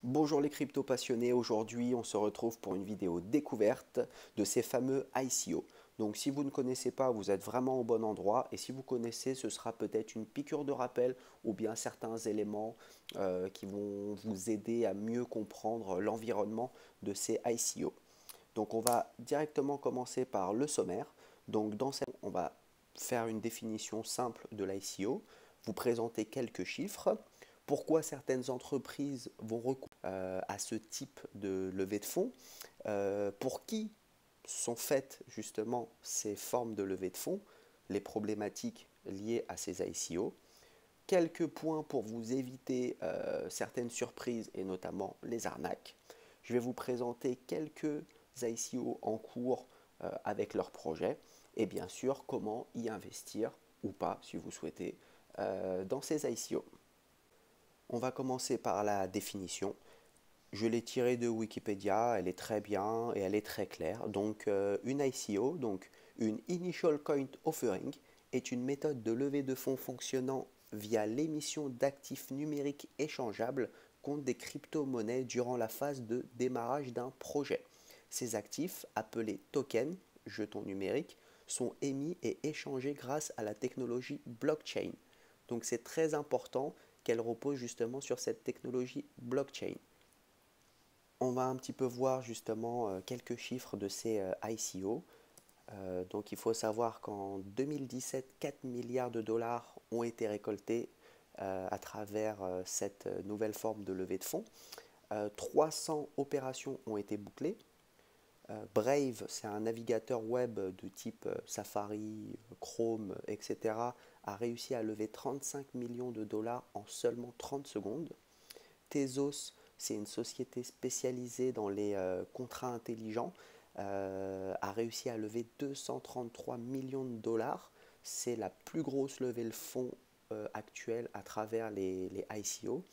Bonjour les crypto passionnés, aujourd'hui on se retrouve pour une vidéo découverte de ces fameux ICO. Donc si vous ne connaissez pas, vous êtes vraiment au bon endroit et si vous connaissez, ce sera peut-être une piqûre de rappel ou bien certains éléments qui vont vous aider à mieux comprendre l'environnement de ces ICO. Donc on va directement commencer par le sommaire. Donc dans cette, on va faire une définition simple de l'ICO, vous présenter quelques chiffres, pourquoi certaines entreprises vont recourir à ce type de levée de fonds, pour qui sont faites justement ces formes de levée de fonds, les problématiques liées à ces ICO, quelques points pour vous éviter certaines surprises et notamment les arnaques. Je vais vous présenter quelques ICO en cours avec leurs projets et bien sûr comment y investir ou pas si vous souhaitez dans ces ICO. On va commencer par la définition. Je l'ai tirée de Wikipédia, elle est très bien et elle est très claire. Donc une ICO, donc une Initial Coin Offering, est une méthode de levée de fonds fonctionnant via l'émission d'actifs numériques échangeables contre des crypto-monnaies durant la phase de démarrage d'un projet. Ces actifs, appelés tokens, jetons numériques, sont émis et échangés grâce à la technologie blockchain. Donc c'est très important qu'elle repose justement sur cette technologie blockchain. On va un petit peu voir justement quelques chiffres de ces ICO. Donc il faut savoir qu'en 2017, 4 milliards de dollars ont été récoltés à travers cette nouvelle forme de levée de fonds. 300 opérations ont été bouclées. Brave, c'est un navigateur web de type Safari, Chrome, etc., a réussi à lever 35 millions de dollars en seulement 30 secondes. Tezos, c'est une société spécialisée dans les contrats intelligents, a réussi à lever 233 millions de dollars. C'est la plus grosse levée de fonds actuelle à travers les ICO.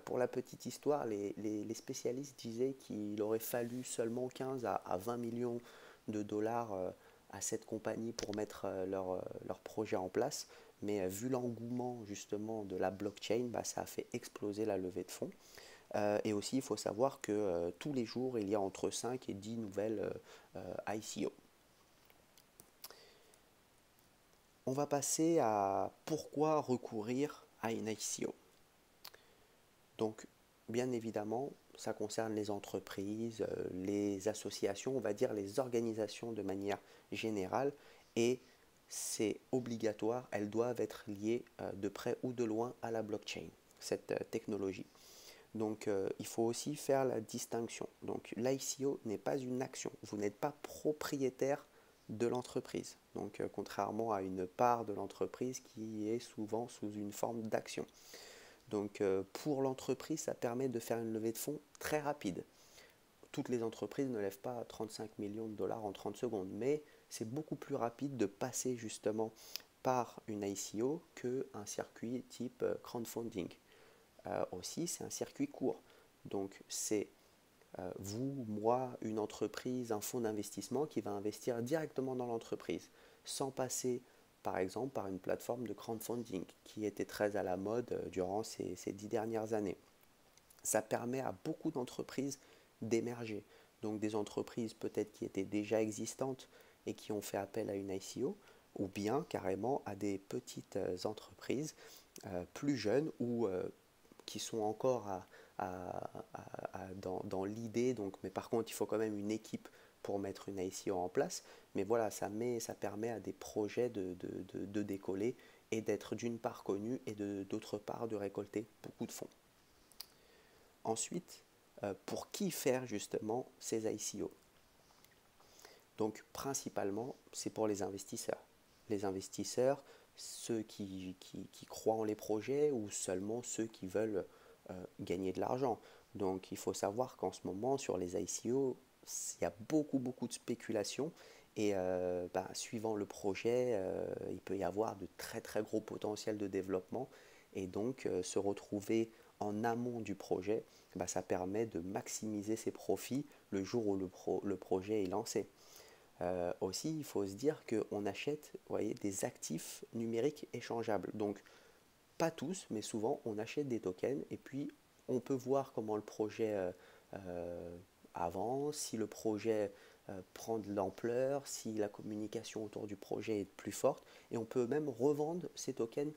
Pour la petite histoire, les spécialistes disaient qu'il aurait fallu seulement 15 à 20 millions de dollars à cette compagnie pour mettre leur projet en place. Mais vu l'engouement justement de la blockchain, bah, ça a fait exploser la levée de fonds. Et aussi, il faut savoir que tous les jours, il y a entre 5 et 10 nouvelles ICO. On va passer à pourquoi recourir à une ICO. Donc, bien évidemment, ça concerne les entreprises, les associations, on va dire les organisations de manière générale, et c'est obligatoire, elles doivent être liées de près ou de loin à la blockchain, cette technologie. Donc il faut aussi faire la distinction. Donc l'ICO n'est pas une action. Vous n'êtes pas propriétaire de l'entreprise. Donc contrairement à une part de l'entreprise qui est souvent sous une forme d'action. Donc pour l'entreprise, ça permet de faire une levée de fonds très rapide. Toutes les entreprises ne lèvent pas 35 millions de dollars en 30 secondes, mais c'est beaucoup plus rapide de passer justement par une ICO qu'un circuit type crowdfunding. Aussi, c'est un circuit court. Donc, c'est vous, moi, une entreprise, un fonds d'investissement qui va investir directement dans l'entreprise, sans passer, par exemple, par une plateforme de crowdfunding qui était très à la mode durant ces 10 dernières années. Ça permet à beaucoup d'entreprises d'émerger. Donc, des entreprises peut-être qui étaient déjà existantes et qui ont fait appel à une ICO, ou bien carrément à des petites entreprises plus jeunes ou qui sont encore dans l'idée, donc, mais par contre il faut quand même une équipe pour mettre une ICO en place. Mais voilà, ça permet à des projets de décoller et d'être d'une part connus et d'autre part de récolter beaucoup de fonds. Ensuite, pour qui faire justement ces ICO? Donc principalement, c'est pour les investisseurs. Les investisseurs, ceux qui croient en les projets ou seulement ceux qui veulent gagner de l'argent. Donc il faut savoir qu'en ce moment, sur les ICO, il y a beaucoup de spéculation et suivant le projet, il peut y avoir de très gros potentiels de développement et donc se retrouver en amont du projet, ça permet de maximiser ses profits le jour où le projet est lancé. Aussi, il faut se dire qu'on achète, vous voyez, des actifs numériques échangeables. Donc, pas tous, mais souvent, on achète des tokens et puis on peut voir comment le projet avance, si le projet prend de l'ampleur, si la communication autour du projet est plus forte, et on peut même revendre ces tokens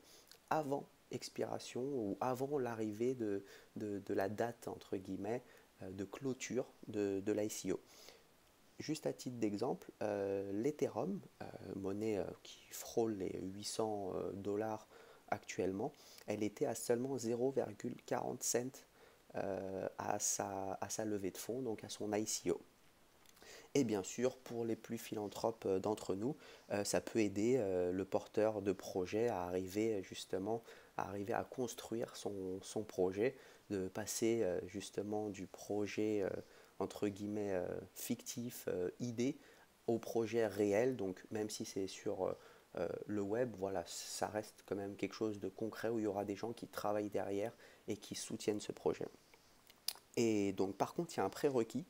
avant expiration ou avant l'arrivée de la date, entre guillemets, de clôture de l'ICO. Juste à titre d'exemple, l'Ethereum, monnaie qui frôle les 800 dollars actuellement, elle était à seulement 0,40 cents à sa levée de fonds, donc à son ICO. Et bien sûr, pour les plus philanthropes d'entre nous, ça peut aider le porteur de projet à arriver justement à arriver à construire son projet, de passer justement du projet entre guillemets fictif, idée, au projet réel. Donc même si c'est sur le web, voilà, ça reste quand même quelque chose de concret où il y aura des gens qui travaillent derrière et qui soutiennent ce projet. Et donc par contre, il y a un prérequis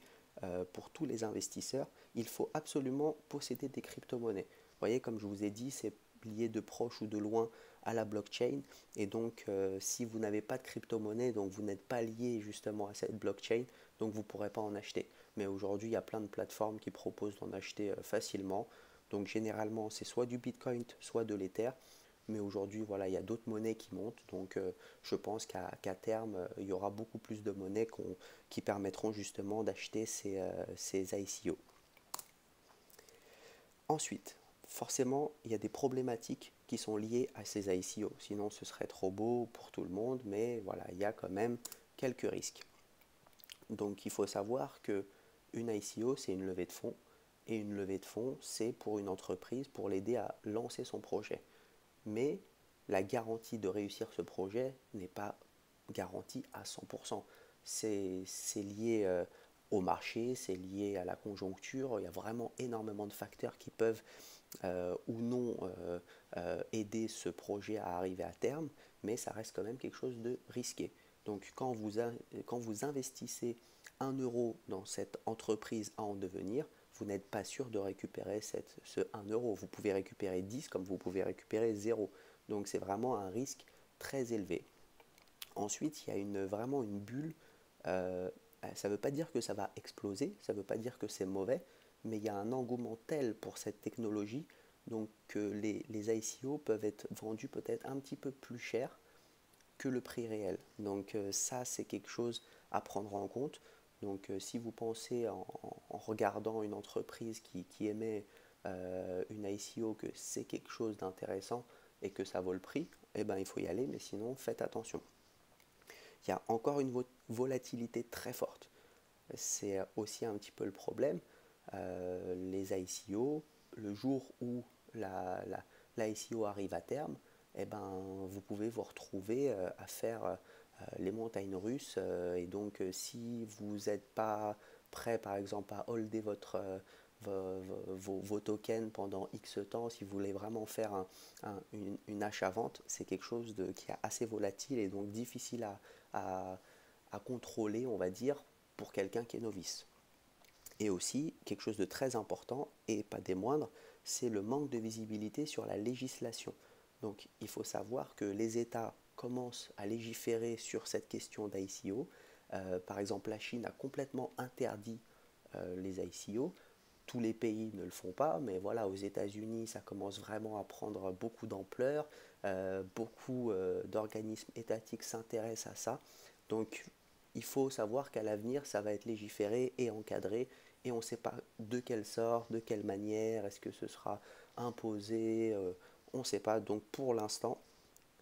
pour tous les investisseurs, il faut absolument posséder des crypto-monnaies. Vous voyez, comme je vous ai dit, c'est lié de proche ou de loin à la blockchain. Et donc, si vous n'avez pas de crypto-monnaie, donc vous n'êtes pas lié justement à cette blockchain, donc vous ne pourrez pas en acheter. Mais aujourd'hui, il y a plein de plateformes qui proposent d'en acheter facilement. Donc généralement, c'est soit du Bitcoin, soit de l'Ether. Mais aujourd'hui, voilà, il y a d'autres monnaies qui montent. Donc je pense qu'à terme, il y aura beaucoup plus de monnaies qui permettront justement d'acheter ces ICO. Ensuite, forcément, il y a des problématiques qui sont liées à ces ICO. Sinon, ce serait trop beau pour tout le monde, mais voilà, il y a quand même quelques risques. Donc, il faut savoir que une ICO, c'est une levée de fonds, et une levée de fonds, c'est pour une entreprise, pour l'aider à lancer son projet. Mais la garantie de réussir ce projet n'est pas garantie à 100%. C'est lié au marché, c'est lié à la conjoncture, il y a vraiment énormément de facteurs qui peuvent ou non aider ce projet à arriver à terme, mais ça reste quand même quelque chose de risqué. Donc quand vous investissez 1 € dans cette entreprise à en devenir, vous n'êtes pas sûr de récupérer ce 1 €. Vous pouvez récupérer 10 comme vous pouvez récupérer 0. Donc c'est vraiment un risque très élevé. Ensuite, il y a vraiment une bulle. Ça ne veut pas dire que ça va exploser, ça ne veut pas dire que c'est mauvais, mais il y a un engouement tel pour cette technologie donc que les ICO peuvent être vendus peut-être un petit peu plus cher que le prix réel. Donc ça, c'est quelque chose à prendre en compte. Donc si vous pensez en regardant une entreprise qui émet une ICO que c'est quelque chose d'intéressant et que ça vaut le prix, eh ben, il faut y aller, mais sinon faites attention. Il y a encore une volatilité très forte. C'est aussi un petit peu le problème. Les ICO, le jour où l'ICO arrive à terme, eh ben, vous pouvez vous retrouver à faire les montagnes russes. Et donc, si vous n'êtes pas prêt, par exemple, à holder vos tokens pendant X temps, si vous voulez vraiment faire une achat-vente, c'est quelque chose qui est assez volatile et donc difficile à contrôler, on va dire, pour quelqu'un qui est novice. Et aussi, quelque chose de très important, et pas des moindres, c'est le manque de visibilité sur la législation. Donc il faut savoir que les États commencent à légiférer sur cette question d'ICO. Par exemple, la Chine a complètement interdit les ICO. Tous les pays ne le font pas, mais voilà, aux États-Unis, ça commence vraiment à prendre beaucoup d'ampleur. Beaucoup d'organismes étatiques s'intéressent à ça. Donc il faut savoir qu'à l'avenir, ça va être légiféré et encadré, et on ne sait pas de quelle sorte, de quelle manière, est-ce que ce sera imposé, on ne sait pas. Donc pour l'instant,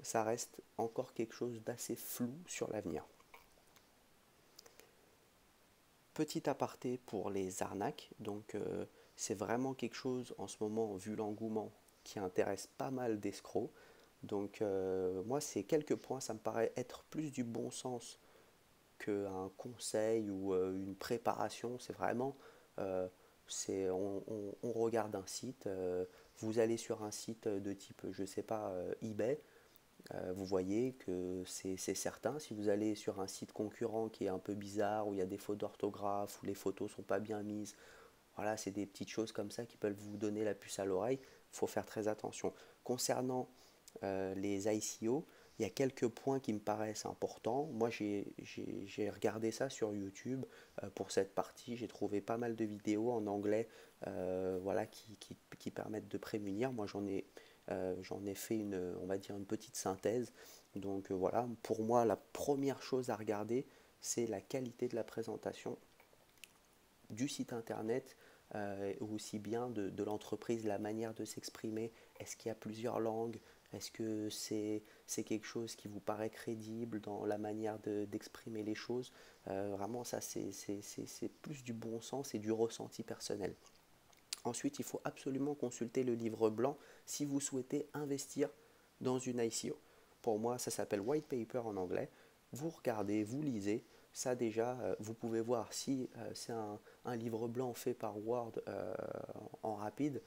ça reste encore quelque chose d'assez flou sur l'avenir. Petit aparté pour les arnaques, donc c'est vraiment quelque chose en ce moment, vu l'engouement, qui intéresse pas mal d'escrocs. Donc moi, ces quelques points, ça me paraît être plus du bon sens qu'un conseil ou une préparation. C'est vraiment, on regarde un site, vous allez sur un site de type, je sais pas, eBay, vous voyez que c'est certain. Si vous allez sur un site concurrent qui est un peu bizarre, où il y a des fautes d'orthographe, où les photos sont pas bien mises, voilà, c'est des petites choses comme ça qui peuvent vous donner la puce à l'oreille. Il faut faire très attention. Concernant les ICO, il y a quelques points qui me paraissent importants. Moi, j'ai regardé ça sur YouTube pour cette partie. J'ai trouvé pas mal de vidéos en anglais voilà, qui permettent de prémunir. Moi, j'en ai fait on va dire une petite synthèse. Donc voilà, pour moi, la première chose à regarder, c'est la qualité de la présentation du site internet, aussi bien de l'entreprise, la manière de s'exprimer. Est-ce qu'il y a plusieurs langues? Est-ce que c'est quelque chose qui vous paraît crédible dans la manière d'exprimer les choses? Vraiment, ça, c'est plus du bon sens et du ressenti personnel. Ensuite, il faut absolument consulter le livre blanc si vous souhaitez investir dans une ICO. Pour moi, ça s'appelle White Paper en anglais. Vous regardez, vous lisez. Ça déjà, vous pouvez voir si c'est un livre blanc fait par Word en rapide.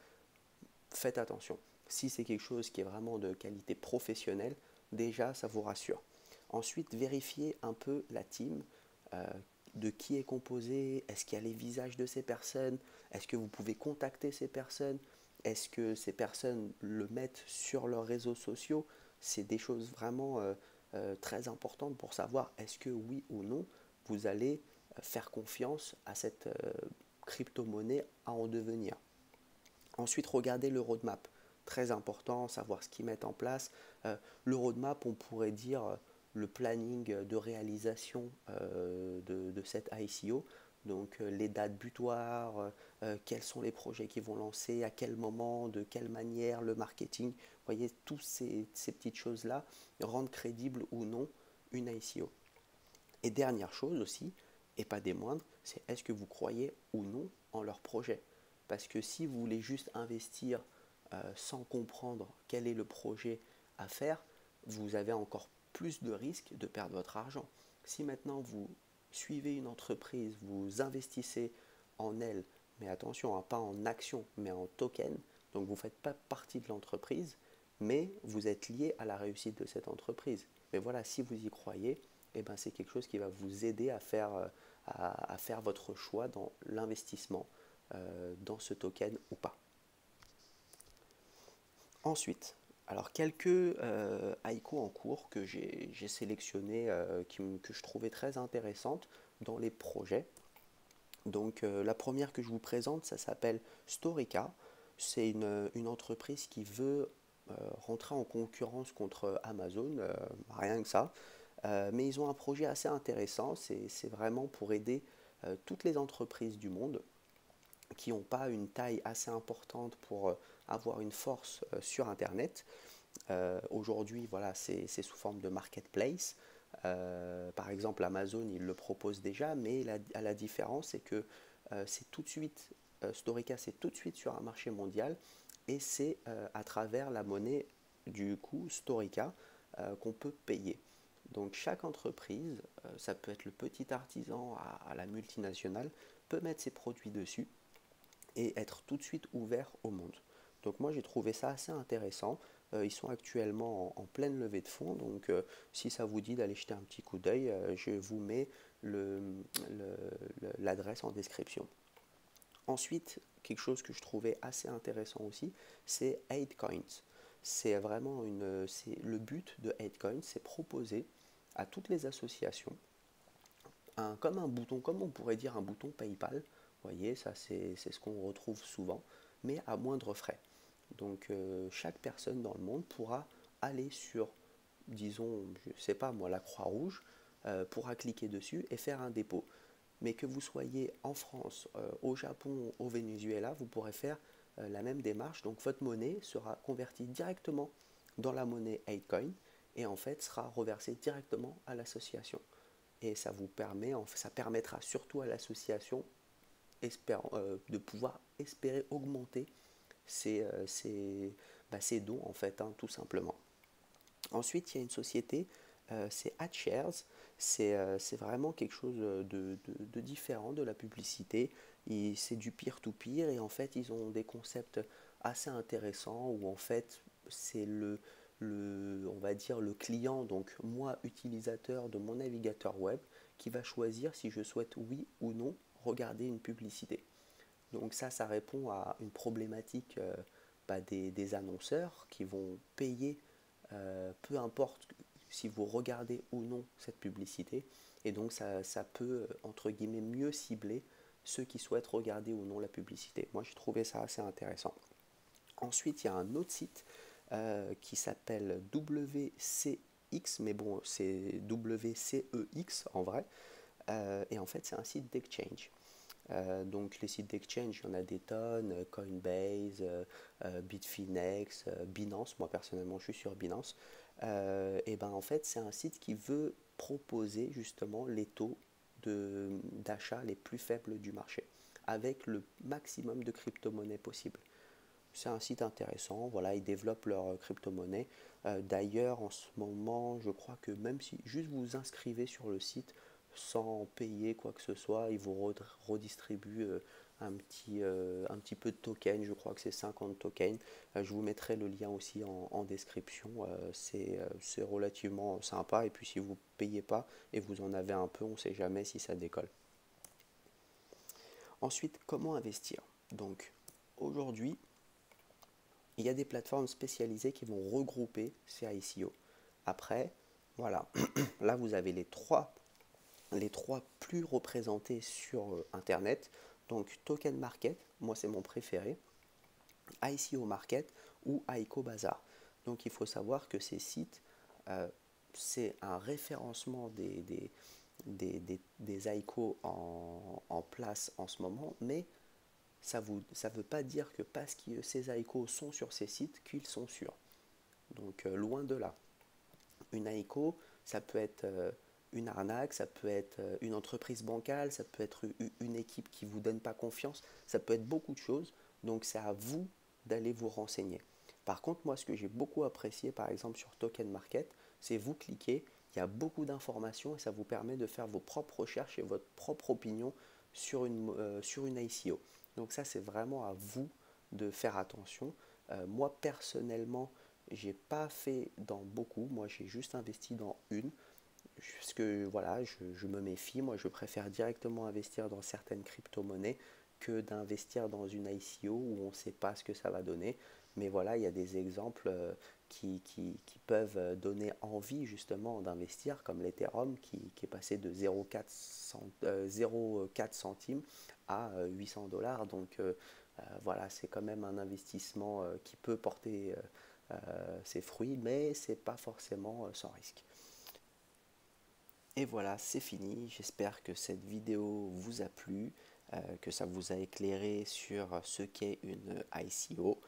Faites attention. Si c'est quelque chose qui est vraiment de qualité professionnelle, déjà, ça vous rassure. Ensuite, vérifiez un peu la team, euh, de qui est composée, est-ce qu'il y a les visages de ces personnes, est-ce que vous pouvez contacter ces personnes, est-ce que ces personnes le mettent sur leurs réseaux sociaux. C'est des choses vraiment très importantes pour savoir est-ce que oui ou non, vous allez faire confiance à cette crypto-monnaie à en devenir. Ensuite, regardez le roadmap. Très important, savoir ce qu'ils mettent en place. Le roadmap, on pourrait dire le planning de réalisation de cette ICO. Donc les dates butoirs, quels sont les projets qu'ils vont lancer, à quel moment, de quelle manière, le marketing. Vous voyez, toutes ces petites choses-là rendent crédible ou non une ICO. Et dernière chose aussi, et pas des moindres, c'est est-ce que vous croyez ou non en leur projet. Parce que si vous voulez juste investir sans comprendre quel est le projet à faire, vous avez encore plus de risques de perdre votre argent. Si maintenant vous suivez une entreprise, vous investissez en elle, mais attention, hein, pas en action, mais en token, donc vous ne faites pas partie de l'entreprise, mais vous êtes lié à la réussite de cette entreprise. Mais voilà, si vous y croyez, eh ben, c'est quelque chose qui va vous aider à faire votre choix dans l'investissement dans ce token ou pas. Ensuite, alors quelques ICO en cours que j'ai sélectionnées, que je trouvais très intéressantes dans les projets. Donc la première que je vous présente, ça s'appelle Storica. C'est une entreprise qui veut rentrer en concurrence contre Amazon, rien que ça. Mais ils ont un projet assez intéressant, c'est vraiment pour aider toutes les entreprises du monde qui n'ont pas une taille assez importante pour avoir une force sur Internet. Aujourd'hui, voilà, c'est sous forme de marketplace. Par exemple, Amazon, il le propose déjà, mais la différence, c'est que c'est tout de suite, Storica, c'est tout de suite sur un marché mondial et c'est à travers la monnaie du coup Storica qu'on peut payer. Donc chaque entreprise, ça peut être le petit artisan à la multinationale, peut mettre ses produits dessus et être tout de suite ouvert au monde. Donc moi j'ai trouvé ça assez intéressant. Ils sont actuellement en pleine levée de fonds, donc si ça vous dit d'aller jeter un petit coup d'œil, je vous mets l'adresse en description. Ensuite, quelque chose que je trouvais assez intéressant aussi, c'est 8coins. C'est vraiment le but de 8coins, c'est proposer à toutes les associations comme un bouton, comme on pourrait dire un bouton PayPal. Vous voyez, ça c'est ce qu'on retrouve souvent, mais à moindre frais. Donc chaque personne dans le monde pourra aller sur, disons, je ne sais pas moi, la Croix-Rouge, pourra cliquer dessus et faire un dépôt. Mais que vous soyez en France, au Japon, au Venezuela, vous pourrez faire la même démarche. Donc votre monnaie sera convertie directement dans la monnaie 8coin et en fait sera reversée directement à l'association. Et ça vous permet, ça permettra surtout à l'association de pouvoir espérer augmenter ses dons en fait, hein, tout simplement. Ensuite, il y a une société, c'est AdShares. C'est vraiment quelque chose de différent de la publicité. C'est du peer-to-peer et en fait, ils ont des concepts assez intéressants où en fait, c'est on va dire le client, donc moi, utilisateur de mon navigateur web, qui va choisir si je souhaite oui ou non regarder une publicité. Donc ça répond à une problématique des annonceurs qui vont payer peu importe si vous regardez ou non cette publicité. Et donc ça peut, entre guillemets, mieux cibler ceux qui souhaitent regarder ou non la publicité. Moi, j'ai trouvé ça assez intéressant. Ensuite, il y a un autre site qui s'appelle WCX, mais bon, c'est WCEX en vrai. Et en fait, c'est un site d'exchange. Donc les sites d'exchange, il y en a des tonnes, Coinbase, Bitfinex, Binance, moi personnellement je suis sur Binance. Et ben en fait c'est un site qui veut proposer justement les taux d'achat les plus faibles du marché, avec le maximum de crypto-monnaies possible. C'est un site intéressant, voilà, ils développent leur crypto-monnaie. D'ailleurs, en ce moment, je crois que même si juste vous inscrivez sur le site sans payer quoi que ce soit, ils vous redistribuent un petit peu de tokens, je crois que c'est 50 tokens. Je vous mettrai le lien aussi en description. C'est relativement sympa. Et puis si vous ne payez pas et vous en avez un peu, on ne sait jamais si ça décolle. Ensuite, comment investir? Donc aujourd'hui, il y a des plateformes spécialisées qui vont regrouper ces ICO. Après, voilà, là vous avez les trois plus représentés sur Internet. Donc Token Market, moi c'est mon préféré, ICO Market ou ICO Bazaar. Donc il faut savoir que ces sites, c'est un référencement des ICO en place en ce moment, mais ça ne veut pas dire que parce que ces ICO sont sur ces sites qu'ils sont sûrs. Donc loin de là. Une ICO, ça peut être une arnaque, ça peut être une entreprise bancale, ça peut être une équipe qui ne vous donne pas confiance, ça peut être beaucoup de choses. Donc c'est à vous d'aller vous renseigner. Par contre, moi, ce que j'ai beaucoup apprécié, par exemple, sur Token Market, c'est vous cliquez, il y a beaucoup d'informations et ça vous permet de faire vos propres recherches et votre propre opinion sur une ICO. Donc ça, c'est vraiment à vous de faire attention. Moi, personnellement, j'ai pas fait dans beaucoup. Moi, j'ai juste investi dans une. Parce que voilà, je me méfie. Moi, je préfère directement investir dans certaines crypto-monnaies que d'investir dans une ICO où on ne sait pas ce que ça va donner. Mais voilà, il y a des exemples qui peuvent donner envie justement d'investir, comme l'Ethereum qui est passé de 0,4 centimes à 800 dollars. Donc voilà, c'est quand même un investissement qui peut porter ses fruits, mais c'est pas forcément sans risque. Et voilà, c'est fini. J'espère que cette vidéo vous a plu, que ça vous a éclairé sur ce qu'est une ICO.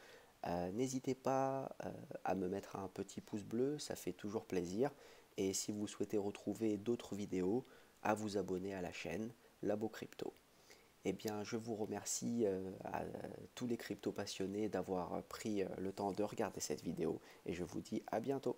N'hésitez pas à me mettre un petit pouce bleu, ça fait toujours plaisir. Et si vous souhaitez retrouver d'autres vidéos, à vous abonner à la chaîne Labo Crypto. Eh bien, je vous remercie à tous les crypto passionnés d'avoir pris le temps de regarder cette vidéo et je vous dis à bientôt.